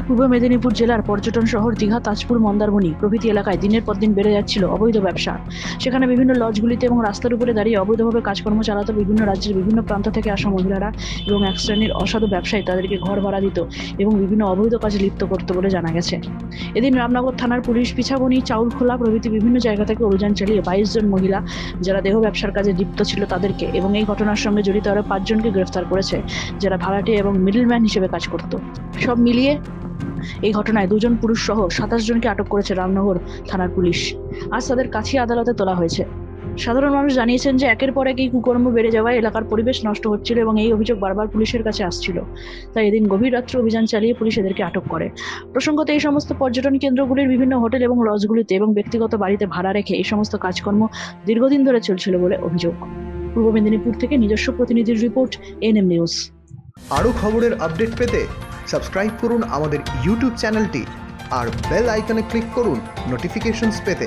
পূর্ব মেদিনীপুর জেলার পর্যটন শহর দীঘা, তাজপুর, মন্দারমণি প্রভৃতি এলাকায় দিনের পর দিন বেড়ে যাচ্ছিল অবৈধ ব্যবসা। সেখানে বিভিন্ন লজগুলিতে এবং রাস্তার উপরে দাঁড়িয়ে অবৈধভাবে কাজকর্ম চালাতো বিভিন্ন রাজ্যের বিভিন্ন প্রান্ত থেকে আসা মহিলারা এবং এক শ্রেণীর অসাধু ব্যবসায়ী তাদেরকে ঘর ভাড়া দিত এবং বিভিন্ন অবৈধ কাজে লিপ্ত করত বলে জানা গেছে। এদিন রামনগর থানার পুলিশ পিছাবনি, চাউলখোলা প্রভৃতি বিভিন্ন জায়গা থেকে অভিযান চালিয়ে 22 জন মহিলা যারা দেহ ব্যবসার কাজে লিপ্ত ছিল তাদেরকে এবং এই ঘটনার সঙ্গে জড়িত আরও 5 জনকে গ্রেফতার করেছে, যারা ভাড়াটে এবং মিডলম্যান হিসেবে কাজ করত। সব মিলিয়ে এই ঘটনায় 2 জন পুরুষ সহ 27 জনকে আটক করেছে রামনগর থানার পুলিশ। আজ তাদের কাছিয়া আদালতে তোলা হয়েছে। সাধারণ মানুষ জানিয়েছেন যে একের পর এক এই কুকর্ম বেড়ে যাওয়ায় এলাকার পরিবেশ নষ্ট হচ্ছিল এবং এই অভিযোগ বারবার পুলিশের কাছে আসছিল। তাই এদিন গভীর রাত্রে অভিযান চালিয়ে পুলিশ এদেরকে আটক করে। প্রসঙ্গত, এই সমস্ত পর্যটন কেন্দ্রগুলির বিভিন্ন হোটেল এবং লজগুলিতে এবং ব্যক্তিগত বাড়িতে ভাড়া রেখে এই সমস্ত কাজকর্ম দীর্ঘদিন ধরে চলছিল বলে অভিযোগ। পূর্ব মেদিনীপুর থেকে নিজস্ব প্রতিনিধির রিপোর্ট, এনএম নিউজ। আরও খবরের আপডেট পেতে সাবস্ক্রাইব করুন আমাদের ইউটিউব চ্যানেলটি আর বেল আইকনে ক্লিক করুন নোটিফিকেশনস পেতে।